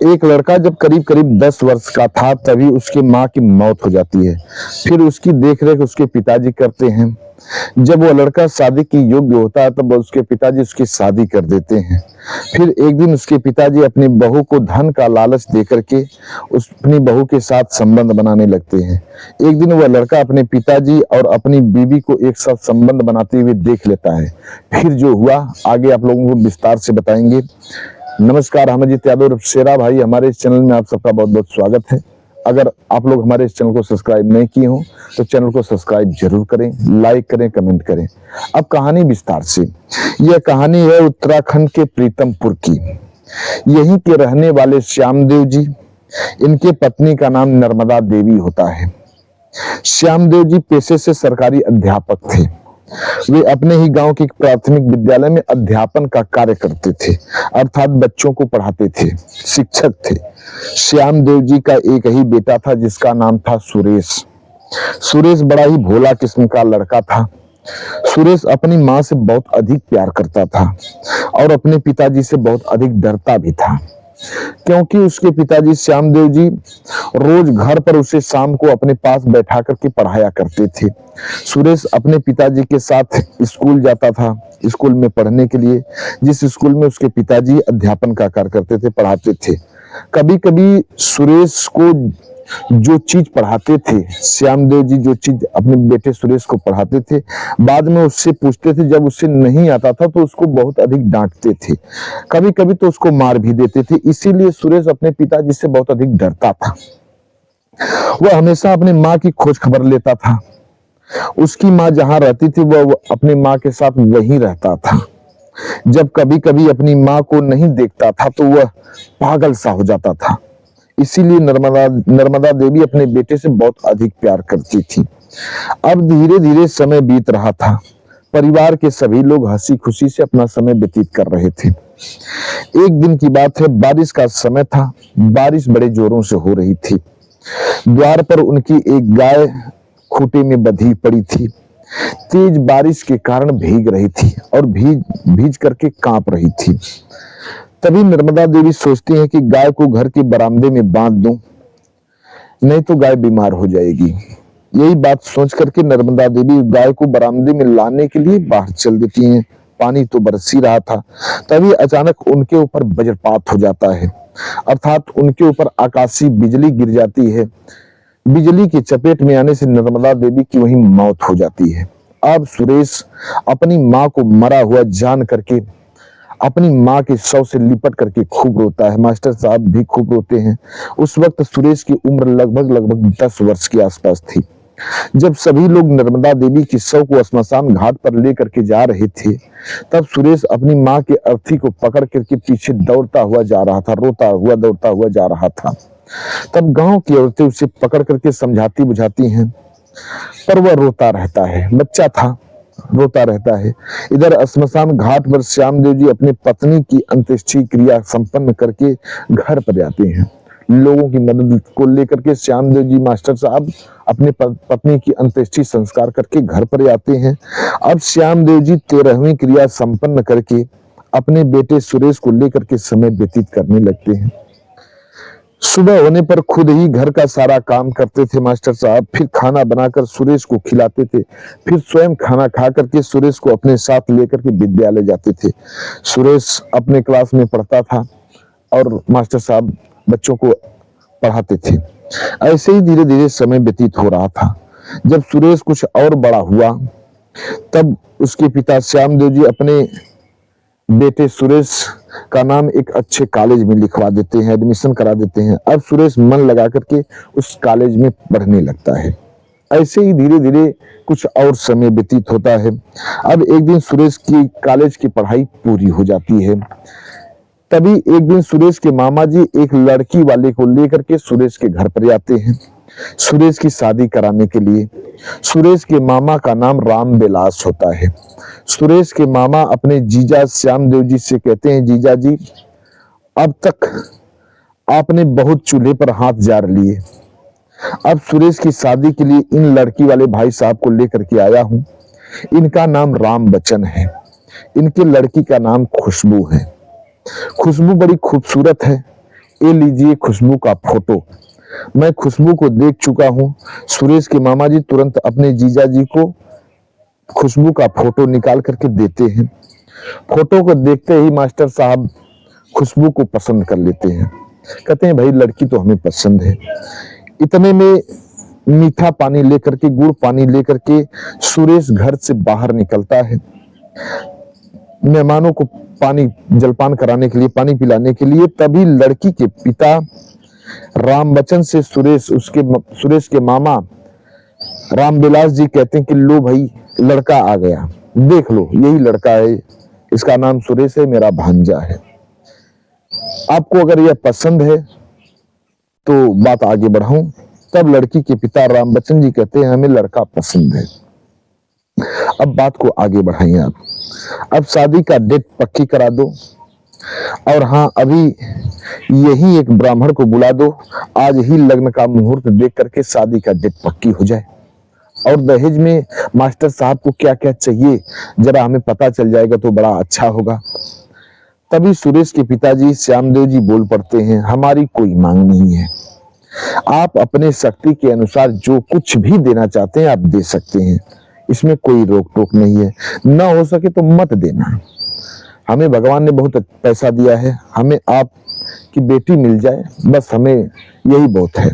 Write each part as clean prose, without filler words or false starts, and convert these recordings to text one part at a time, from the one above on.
एक लड़का जब करीब करीब 10 वर्ष का था तभी उसकी माँ की मौत हो जाती है। फिर उसकी देखरेख उसके पिताजी करते हैं। जब वो लड़का शादी की योग्य होता है तब उसके पिताजी उसकी शादी कर देते हैं। फिर एक दिन उसके पिताजी अपनी बहू को धन का लालच दे करके अपनी बहू के साथ संबंध बनाने लगते हैं। एक दिन वह लड़का अपने पिताजी और अपनी बीवी को एक साथ संबंध बनाते हुए देख लेता है। फिर जो हुआ आगे आप लोगों को विस्तार से बताएंगे। नमस्कार, हम अजीत यादव शेरा भाई, हमारे इस चैनल में आप सबका बहुत बहुत स्वागत है। अगर आप लोग हमारे इस चैनल को सब्सक्राइब नहीं किए हो तो चैनल को सब्सक्राइब जरूर करें, लाइक करें, कमेंट करें। अब कहानी विस्तार से। यह कहानी है उत्तराखंड के प्रीतमपुर की। यहीं के रहने वाले श्यामदेव जी, इनके पत्नी का नाम नर्मदा देवी होता है। श्यामदेव जी पेशे से सरकारी अध्यापक थे। वे अपने ही गांव के प्राथमिक विद्यालय में अध्यापन का कार्य करते थे, अर्थात बच्चों को पढ़ाते थे, शिक्षक थे। श्यामदेव जी का एक ही बेटा था जिसका नाम था सुरेश। सुरेश बड़ा ही भोला किस्म का लड़का था। सुरेश अपनी माँ से बहुत अधिक प्यार करता था और अपने पिताजी से बहुत अधिक डरता भी था, क्योंकि उसके पिताजी श्यामदेव जी रोज घर पर उसे शाम को अपने पास बैठा करके पढ़ाया करते थे। सुरेश अपने पिताजी के साथ स्कूल जाता था, स्कूल में पढ़ने के लिए, जिस स्कूल में उसके पिताजी अध्यापन का कार्य करते थे, पढ़ाते थे। कभी कभी सुरेश को जो चीज पढ़ाते थे, श्यामदेव जी जो चीज अपने बेटे सुरेश को पढ़ाते थे, बाद में उससे पूछते थे। जब उससे नहीं आता था तो उसको बहुत अधिक डांटते थे, कभी कभी तो उसको मार भी देते थे। इसीलिए सुरेश अपने पिताजी से बहुत अधिक डरता था। वह हमेशा अपनी माँ की खोज खबर लेता था। उसकी माँ जहां रहती थी वह अपनी माँ के साथ वहीं रहता था। जब कभी कभी अपनी माँ को नहीं देखता था तो वह पागल सा हो जाता था। इसीलिए नर्मदा देवी अपने बेटे से बहुत अधिक प्यार करती थी। अब धीरे धीरे समय बीत रहा था। परिवार के सभी लोग हंसी खुशी से अपना समय व्यतीत कर रहे थे। एक दिन की बात है, बारिश का समय था। बारिश बड़े जोरों से हो रही थी। द्वार पर उनकी एक गाय खूंटे में बंधी पड़ी थी। तेज बारिश के कारण भीग रही थी और भीज करके कांप रही थी। तभी नर्मदा देवी सोचती हैं कि गाय को घर के बरामदे में बांध दूं, नहीं तो गाय बीमार हो जाएगी। यही बात सोच करके नर्मदा देवी गाय को बरामदे में लाने के लिए बाहर चल देती हैं। पानी तो बरस ही रहा था। तभी अचानक उनके ऊपर वज्रपात हो जाता है, अर्थात उनके ऊपर आकाशीय बिजली गिर जाती है। बिजली की चपेट में आने से नर्मदा देवी की वहीं मौत हो जाती है। अब सुरेश अपनी माँ को मरा हुआ जान करके अपनी माँ के शव से लिपट करके खूब रोता है। मास्टर साहब भी खूब रोते हैं। उस वक्त सुरेश की उम्र लगभग 10 वर्ष के आसपास थी। जब सभी लोग नर्मदा देवी की शव को श्मशान घाट पर लेकर के जा रहे थे, तब सुरेश अपनी माँ के अर्थी को पकड़ करके पीछे दौड़ता हुआ जा रहा था, रोता हुआ दौड़ता हुआ जा रहा था। तब गांव की औरतें उसे पकड़ करके समझाती बुझाती हैं, पर वह रोता रहता है। बच्चा था, रोता रहता है। इधर श्मशान घाट पर श्यामदेव जी अपनी पत्नी की अंत्येष्टि क्रिया संपन्न करके घर पर आते हैं। लोगों की मदद को लेकर के श्यामदेव जी मास्टर साहब अपने पत्नी की अंत्येष्टि संस्कार करके घर पर आते हैं। अब श्यामदेव जी 13वीं क्रिया संपन्न करके अपने बेटे सुरेश को लेकर के समय व्यतीत करने लगते हैं। सुबह होने पर खुद ही घर का सारा काम करते थे मास्टर साहब। फिर खाना बनाकर सुरेश को खिलाते थे। फिर स्वयं खाना खा करके सुरेश को अपने साथ लेकर के विद्यालय जाते थे। सुरेश अपने क्लास में पढ़ता था और मास्टर साहब बच्चों को पढ़ाते थे। ऐसे ही धीरे धीरे समय व्यतीत हो रहा था। जब सुरेश कुछ और बड़ा हुआ तब उसके पिता श्यामदेव जी अपने बेटे सुरेश का नाम एक अच्छे कॉलेज में लिखवा देते हैं, एडमिशन करा देते हैं। अब सुरेश मन लगा करके उस कॉलेज में पढ़ने लगता है। ऐसे ही धीरे धीरे कुछ और समय व्यतीत होता है। अब एक दिन सुरेश की कॉलेज की पढ़ाई पूरी हो जाती है। तभी एक दिन सुरेश के मामा जी एक लड़की वाले को लेकर के सुरेश के घर पर आते हैं, सुरेश की शादी कराने के लिए। सुरेश के मामा का नाम राम विलास होता है। सुरेश के मामा अपने जीजा श्यामदेव जी से कहते हैं, जीजा जी अब तक आपने बहुत चूल्हे पर हाथ जार लिए। अब सुरेश की शादी के लिए इन लड़की वाले भाई साहब को लेकर के आया हूं। इनका नाम राम बच्चन है, इनके लड़की का नाम खुशबू है। खुशबू बड़ी खूबसूरत है। ये लीजिए खुशबू का फोटो। मैं खुशबू को देख चुका हूँ। सुरेश के मामा जी तुरंत अपने जीजा जी को खुशबू का फोटो निकाल करके देते हैं। फोटो को देखते ही मास्टर साहब खुशबू को पसंद कर लेते हैं। कहते हैं भाई लड़की तो हमें पसंद है। इतने में मीठा पानी लेकर के, गुड़ पानी लेकर के सुरेश घर से बाहर निकलता है। मेहमानों को पानी जलपान कराने के लिए, पानी पिलाने के लिए। तभी लड़की के पिता रामबचन से सुरेश के मामा रामविलास जी कहते हैं कि लो भाई लड़का आ गया, देख लो यही लड़का है, इसका नाम सुरेश है, मेरा भांजा है। आपको अगर यह पसंद है तो बात आगे बढ़ाऊं। तब लड़की के पिता रामबचन जी कहते हैं हमें लड़का पसंद है। अब बात को आगे बढ़ाइए आप। अब शादी का डेट पक्की करा दो, और हाँ अभी यही एक ब्राह्मण को बुला दो, आज ही लग्न का मुहूर्त देख करके शादी का डेट पक्की हो जाए। और दहेज में मास्टर साहब को क्या क्या चाहिए जरा हमें पता चल जाएगा तो बड़ा अच्छा होगा। तभी सुरेश के पिताजी श्यामदेव जी बोल पड़ते हैं हमारी कोई मांग नहीं है, आप अपने शक्ति के अनुसार जो कुछ भी देना चाहते हैं आप दे सकते हैं, इसमें कोई रोक टोक नहीं है। ना हो सके तो मत देना, हमें भगवान ने बहुत पैसा दिया है, हमें आपकी बेटी मिल जाए बस हमें यही बहुत है।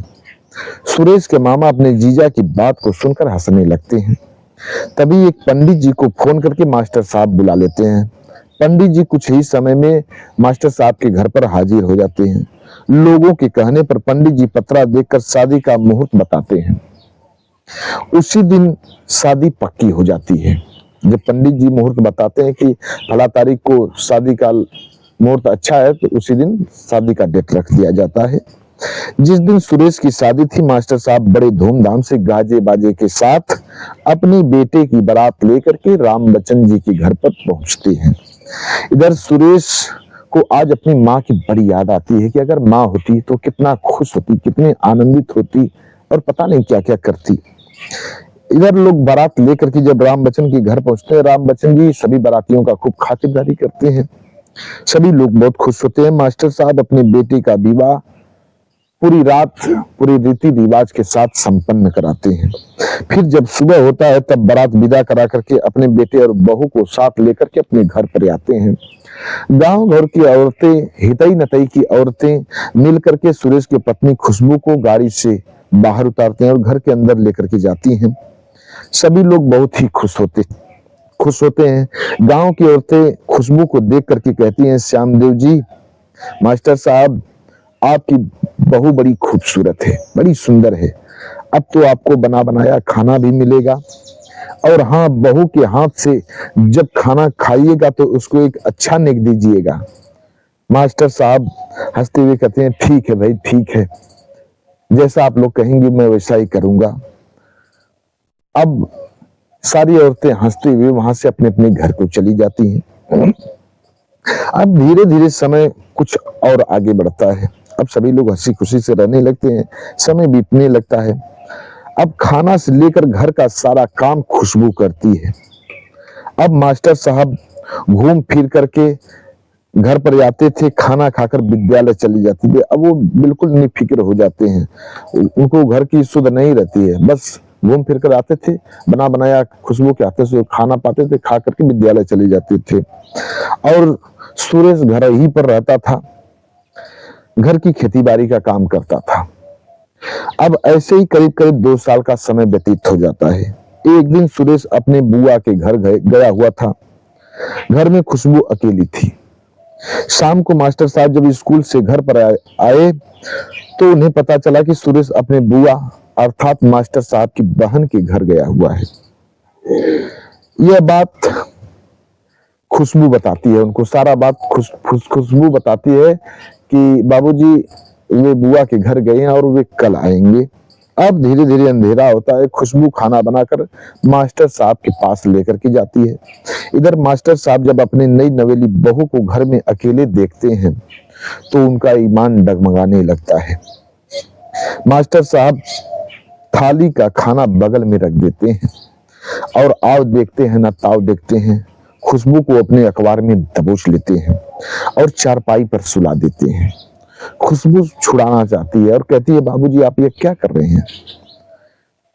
सुरेश के मामा अपने जीजा की बात को सुनकर हंसने लगते हैं। तभी एक पंडित जी को फोन करके मास्टर साहब बुला लेते हैं। पंडित जी कुछ ही समय में मास्टर साहब के घर पर हाजिर हो जाते हैं। लोगों के कहने पर पंडित जी पत्रा देखकर शादी का मुहूर्त बताते हैं। उसी दिन शादी पक्की हो जाती है। जब पंडित जी मुहूर्त बताते हैं कि फला तारीख को शादी का मुहूर्त अच्छा है तो उसी दिन शादी का डेट रख दिया जाता है। जिस दिन सुरेश की शादी थी मास्टर साहब बड़े धूमधाम से गाजे बाजे के साथ अपने बेटे की बारात लेकर के रामबचन जी के घर पर पहुंचते हैं। इधर सुरेश को आज अपनी माँ की बड़ी याद आती है कि अगर माँ होती तो कितना खुश होती, कितने आनंदित होती और पता नहीं क्या क्या करती। इधर लोग बारात लेकर के जब रामबचन के घर पहुंचते हैं, रामबचन जी सभी बारातियों का खूब खातिरदारी करते हैं। सभी लोग बहुत खुश होते हैं। मास्टर साहब अपने बेटे का विवाह पूरी रात पूरी रीति रिवाज के साथ संपन्न कराते हैं। फिर जब सुबह होता है तब बारात विदा करा करके अपने बेटे और बहू को साथ लेकर के अपने घर पर आते हैं। गांव घर की औरतें, हितई नतई की औरतें मिल करके सुरेश की पत्नी खुशबू को गाड़ी से बाहर उतारते हैं और घर के अंदर लेकर के जाती हैं। सभी लोग बहुत ही खुश होते हैं। गांव की औरतें खुशबू को देख करके कहती हैं श्यामदेव जी, मास्टर साहब आपकी बहू बड़ी खूबसूरत है, बड़ी सुंदर है, अब तो आपको बना बनाया खाना भी मिलेगा, और हाँ बहू के हाथ से जब खाना खाइएगा तो उसको एक अच्छा नेक दीजिएगा। मास्टर साहब हंसते हुए कहते हैं ठीक है भाई ठीक है, जैसा आप लोग कहेंगे मैं वैसा ही करूंगा। अब सारी औरतें हंसते हुए वहां से अपने अपने घर को चली जाती हैं। अब धीरे धीरे समय कुछ और आगे बढ़ता है। अब सभी लोग हंसी खुशी से रहने लगते हैं, समय बीतने लगता है। अब खाना से लेकर घर का सारा काम खुशबू करती है। अब मास्टर साहब घूम फिर करके घर पर आते थे, खाना खाकर विद्यालय चली जाती थी। अब वो बिल्कुल निफिक्र हो जाते हैं, उनको घर की सुध नहीं रहती है, बस घूम फिर कर आते थे, बना बनाया खुशबू के हाथों से खाना पाते थे, खा करके विद्यालय चले जाते थे। और सुरेश घर ही पर रहता था, घर की खेतीबाड़ी का काम करता था। अब ऐसे ही करीब करीब 2 साल का समय व्यतीत हो जाता है। एक दिन सुरेश अपने बुआ के घर गया हुआ था। घर में खुशबू अकेली थी। शाम को मास्टर साहब जब स्कूल से घर पर आए तो उन्हें पता चला कि सुरेश अपने बुआ अर्थात मास्टर साहब की बहन के घर गया हुआ है। यह बात खुशबू बताती है उनको, सारा बात खुशबू बताती है कि बाबूजी वे बुआ के घर गए हैं और वे कल आएंगे। अब धीरे धीरे अंधेरा होता है। खुशबू खाना बनाकर मास्टर साहब के पास लेकर के जाती है। इधर मास्टर साहब जब अपने नई नवेली बहू को घर में अकेले देखते हैं तो उनका ईमान डगमगाने लगता है। मास्टर साहब थाली का खाना बगल में रख देते हैं और आव देखते हैं ना ताव देखते हैं, खुशबू को अपने अखबार में दबोच लेते हैं और चारपाई पर सुला देते हैं। खुशबू छुड़ाना चाहती है और कहती है बाबूजी आप ये क्या कर रहे हैं।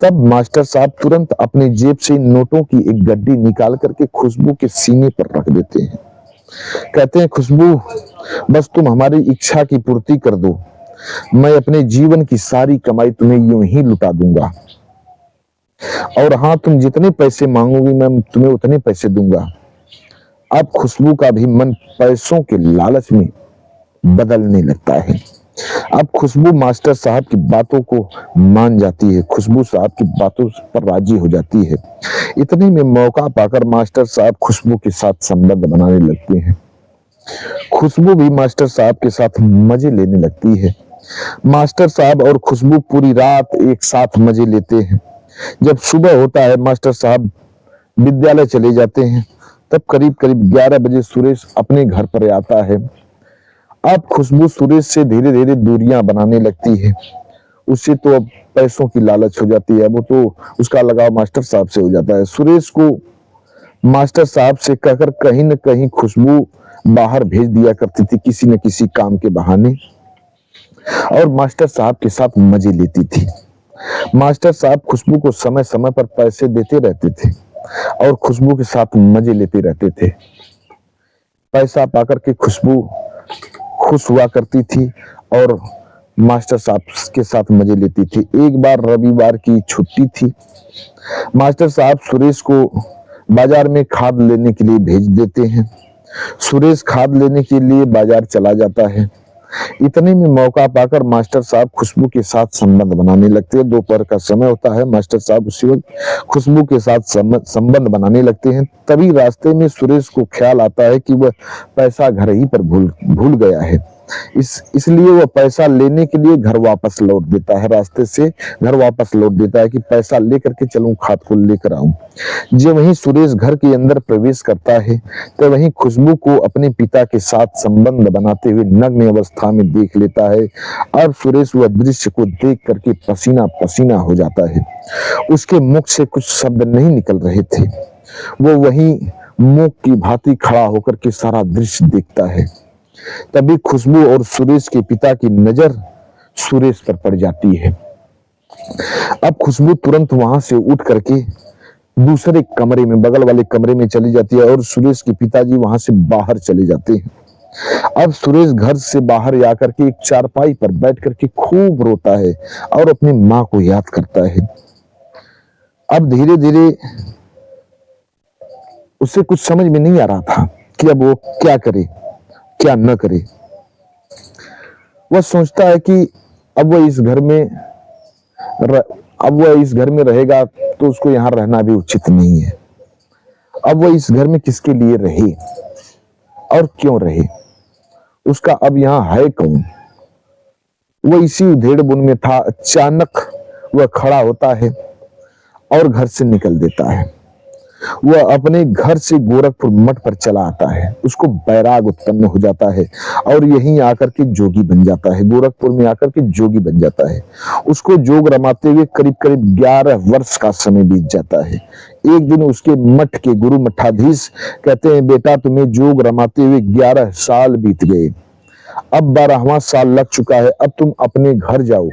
तब मास्टर साहब तुरंत अपनी जेब से नोटों की एक गड्डी निकाल करके खुशबू के सीने पर रख देते हैं। कहते हैं खुशबू बस तुम हमारी इच्छा की पूर्ति कर दो, मैं अपने जीवन की सारी कमाई तुम्हें यूं ही लुटा दूंगा, और हाँ तुम जितने पैसे मांगोगी मैं तुम्हें उतने पैसे दूंगा। अब खुशबू का भी मन पैसों के लालच में बदलने लगता है। अब खुशबू मास्टर साहब की बातों को मान जाती है, खुशबू साहब की बातों पर राजी हो जाती है। इतने में मौका पाकर मास्टर साहब खुशबू के साथ संबंध बनाने लगते हैं। खुशबू भी मास्टर साहब के साथ मजे लेने लगती है। मास्टर साहब और खुशबू पूरी रात एक साथ मजे लेते हैं। जब सुबह होता है मास्टर साहब विद्यालय चले जाते हैं, तब करीब करीब 11 बजे सुरेश अपने घर पर आता है। अब खुशबू सुरेश से धीरे धीरे दूरियां बनाने लगती है। उससे तो अब पैसों की लालच हो जाती है, वो तो उसका लगाव मास्टर साहब से हो जाता है। सुरेश को मास्टर साहब से कहकर कहीं न कहीं खुशबू बाहर भेज दिया करती थी किसी न किसी काम के बहाने, और मास्टर साहब के साथ मजे लेती थी। मास्टर साहब खुशबू को समय समय पर पैसे देते रहते थे और खुशबू के साथ मजे लेते रहते थे। पैसा पाकर के खुशबू खुश हुआ करती थी और मास्टर साहब के साथ मजे लेती थी। एक बार रविवार की छुट्टी थी। मास्टर साहब सुरेश को बाजार में खाद लेने के लिए भेज देते हैं। सुरेश खाद लेने के लिए बाजार चला जाता है। इतने में मौका पाकर मास्टर साहब खुशबू के साथ संबंध बनाने लगते हैं। दोपहर का समय होता है, मास्टर साहब उसी वक्त खुशबू के साथ संबंध बनाने लगते हैं। तभी रास्ते में सुरेश को ख्याल आता है कि वह पैसा घर ही पर भूल गया है। इसलिए वह पैसा लेने के लिए घर वापस लौट देता है, रास्ते से घर वापस लौट देता है कि पैसा लेकर के चलूं, खाद को लेकर आऊं। जब वहीं सुरेश घर के अंदर प्रवेश करता है तो वहीं खुशबू को अपने पिता के साथ संबंध बनाते हुए नग्न अवस्था में देख लेता है। अब सुरेश वह दृश्य को देख करके पसीना पसीना हो जाता है। उसके मुख से कुछ शब्द नहीं निकल रहे थे। वो वहीं मूक की भांति खड़ा होकर के सारा दृश्य देखता है। तभी खुशबू और सुरेश के पिता की नजर सुरेश पर पड़ जाती है। अब खुशबू तुरंत वहां से उठ करके दूसरे कमरे में, बगल वाले कमरे में चली जाती है और सुरेश के पिताजी वहां से बाहर चले जाते हैं। अब सुरेश घर से बाहर आकर के एक चारपाई पर बैठ करके खूब रोता है और अपनी माँ को याद करता है। अब धीरे धीरे उसे कुछ समझ में नहीं आ रहा था कि अब वो क्या करे क्या न करे। वह सोचता है कि अब वह इस घर में रहेगा तो उसको यहाँ रहना भी उचित नहीं है। अब वह इस घर में किसके लिए रहे और क्यों रहे, उसका अब यहाँ है कौन। वह इसी उधेड़-बुन में था। अचानक वह खड़ा होता है और घर से निकल देता है। वह अपने घर से गोरखपुर मठ पर चला आता है। उसको बैराग उत्पन्न हो जाता है और यहीं आकर के जोगी बन जाता है। गोरखपुर में आकर के जोगी बन जाता है। उसको जोग रमाते हुए करीब करीब 11 वर्ष का समय बीत जाता है। एक दिन उसके मठ के गुरु मठाधीश कहते हैं, बेटा तुम्हें जोग रमाते हुए 11 साल बीत गए, अब 12वां साल लग चुका है। अब तुम अपने घर जाओ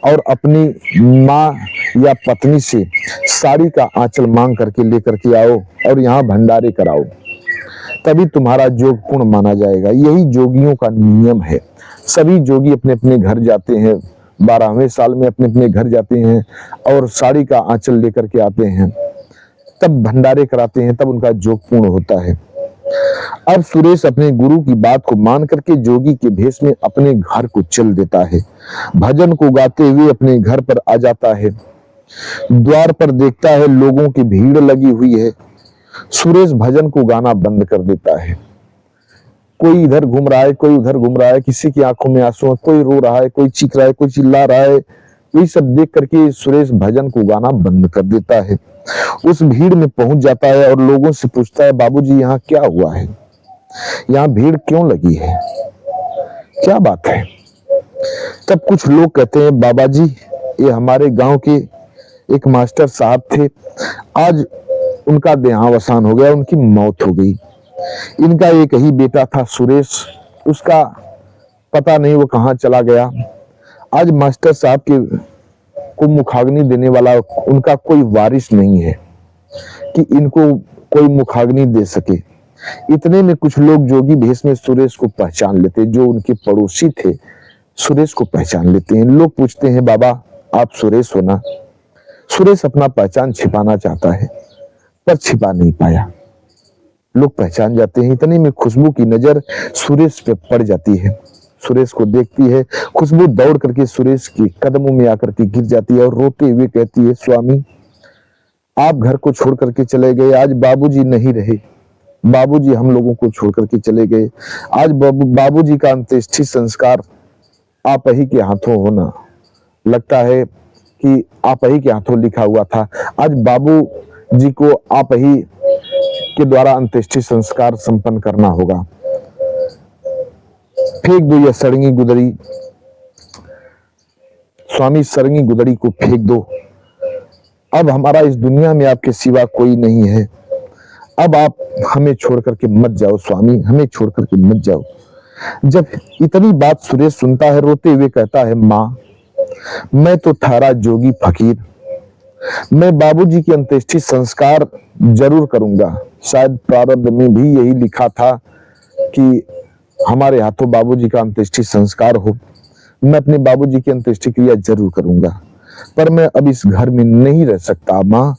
और अपनी माँ या पत्नी से साड़ी का आंचल मांग करके लेकर के आओ और यहाँ भंडारे कराओ, तभी तुम्हारा जोग पूर्ण माना जाएगा। यही जोगियों का नियम है। सभी जोगी अपने अपने घर जाते हैं, 12वें साल में अपने अपने घर जाते हैं और साड़ी का आंचल लेकर के आते हैं, तब भंडारे कराते हैं, तब उनका जोग पूर्ण होता है। अब सुरेश अपने गुरु की बात को मान करके जोगी के भेष में अपने घर को चल देता है। भजन को गाते हुए अपने घर पर आ जाता है। द्वार पर देखता है लोगों की भीड़ लगी हुई है। सुरेश भजन को गाना बंद कर देता है। कोई इधर घूम रहा है, कोई उधर घूम रहा है, किसी की आंखों में आंसू है, कोई रो रहा है, कोई चीख रहा है, कोई चिल्ला रहा है। यही सब देख करके सुरेश भजन को गाना बंद कर देता है। उस भीड़ में पहुंच जाता है और लोगों से पूछता है, बाबूजी यहाँ क्या हुआ है, यहाँ भीड़ क्यों लगी है, क्या बात है। तब कुछ लोग कहते हैं, बाबा जी ये हमारे गांव के एक मास्टर साहब थे, आज उनका देहावसान हो गया, उनकी मौत हो गई। इनका एक ही बेटा था सुरेश, उसका पता नहीं वो कहाँ चला गया। आज मास्टर साहब के को मुखाग्नि देने वाला उनका कोई वारिस नहीं है कि इनको कोई मुखाग्नि दे सके। इतने में कुछ लोग जोगी भेष में सुरेश को पहचान लेते, जो उनके पड़ोसी थे सुरेश को पहचान लेते हैं। लोग पूछते हैं, बाबा आप सुरेश हो ना? सुरेश अपना पहचान छिपाना चाहता है पर छिपा नहीं पाया। लोग पहचान जाते हैं। इतने में खुशबू की नजर सुरेश पे पड़ जाती है। सुरेश को देखती है। खुशबू दौड़ करके सुरेश के कदमों में आकर के गिर जाती है और रोते हुए कहती है, स्वामी आप घर को छोड़ करके चले गए, आज बाबूजी नहीं रहे। बाबूजी हम लोगों को छोड़ करके चले गए। आज बाबूजी का अंत्येष्टि संस्कार आप ही के हाथों होना, लगता है कि आप ही के हाथों लिखा हुआ था। आज बाबू जी को आप ही के द्वारा अंत्येष्टि संस्कार संपन्न करना होगा। फेंक दो यह सरंगी गुदड़ी, स्वामी सरंगी गुदड़ी को फेंक दो। अब हमारा इस दुनिया में आपके सिवा कोई नहीं है। अब आप हमें छोड़ करके मत जाओ स्वामी, हमें छोड़ करके मत जाओ। जब इतनी बात सुरेश सुनता है, रोते हुए कहता है, माँ मैं तो थारा जोगी फकीर, मैं बाबूजी की अंत्येष्टि संस्कार जरूर करूंगा। शायद प्रारब्ध में भी यही लिखा था कि हमारे हाथों बाबूजी का अंत्येष्टि संस्कार हो। मैं अपने बाबूजी की अंत्येष्टि क्रिया जरूर करूंगा, पर मैं अब इस घर में नहीं रह सकता माँ,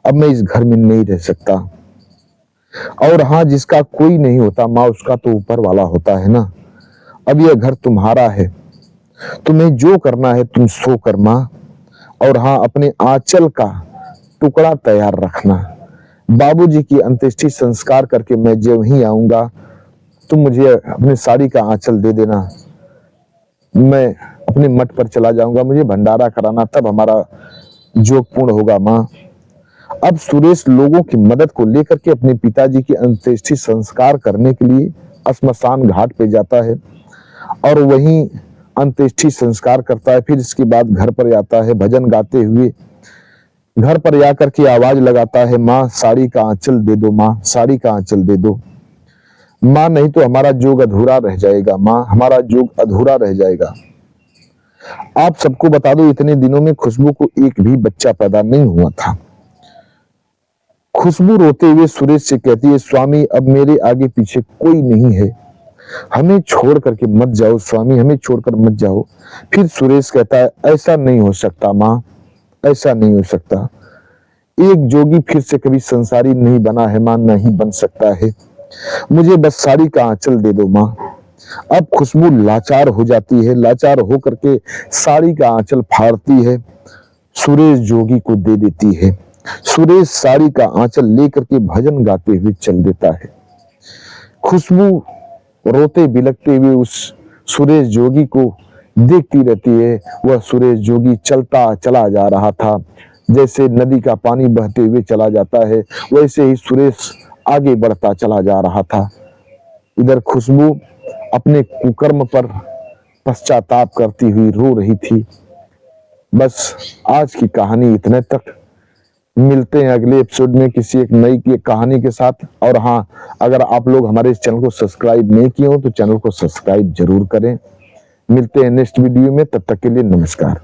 अब मैं इस घर में नहीं रह सकता। और हाँ, जिसका कोई नहीं होता माँ, उसका तो ऊपर वाला होता है ना। अब यह घर तुम्हारा है, तुम्हें जो करना है तुम सो कर माँ। और हाँ, अपने आंचल का टुकड़ा तैयार रखना। बाबूजी की अंत्येष्टि संस्कार करके मैं जब ही आऊंगा, तुम मुझे अपने साड़ी का आंचल दे देना। मैं अपने मठ पर चला जाऊंगा, मुझे भंडारा कराना, तब हमारा जोग पूर्ण होगा माँ। अब सुरेश लोगों की मदद को लेकर के अपने पिताजी की अंत्येष्टि संस्कार करने के लिए श्मशान घाट पे जाता है और वहीं अंत्येष्टि संस्कार करता है। फिर इसके बाद घर पर आता है, भजन गाते हुए घर पर जाकर के आवाज लगाता है, माँ साड़ी का आंचल दे दो, माँ साड़ी का आंचल दे दो माँ, नहीं तो हमारा जोग अधूरा रह जाएगा माँ, हमारा जोग अधूरा रह जाएगा। आप सबको बता दो, इतने दिनों में खुशबू को एक भी बच्चा पैदा नहीं हुआ था। खुशबू रोते हुए सुरेश से कहती है, स्वामी अब मेरे आगे पीछे कोई नहीं है, हमें छोड़ करके मत जाओ स्वामी, हमें छोड़कर मत जाओ। फिर सुरेश कहता है, ऐसा नहीं हो सकता माँ, ऐसा नहीं हो सकता। एक जोगी फिर से कभी संसारी नहीं बना है माँ, नहीं बन सकता है। मुझे बस साड़ी का आंचल दे दो माँ। अब खुशबू लाचार हो जाती है, लाचार होकर के साड़ी का आंचल फाड़ती है, सुरेश जोगी को दे देती है। सुरेश साड़ी का आंचल लेकर के भजन गाते हुए चल देता है। खुशबू रोते बिलखते हुए उस सुरेश जोगी को देखती रहती है। वह सुरेश जोगी चलता चला जा रहा था, जैसे नदी का पानी बहते हुए चला जाता है, वैसे ही सुरेश आगे बढ़ता चला जा रहा था। इधर खुशबू अपने कुकर्म पर पश्चाताप करती हुई रो रही थी। बस आज की कहानी इतने तक। मिलते हैं अगले एपिसोड में किसी एक नई की कहानी के साथ। और हाँ, अगर आप लोग हमारे इस चैनल को सब्सक्राइब नहीं किए हो तो चैनल को सब्सक्राइब जरूर करें। मिलते हैं नेक्स्ट वीडियो में, तब तक के लिए नमस्कार।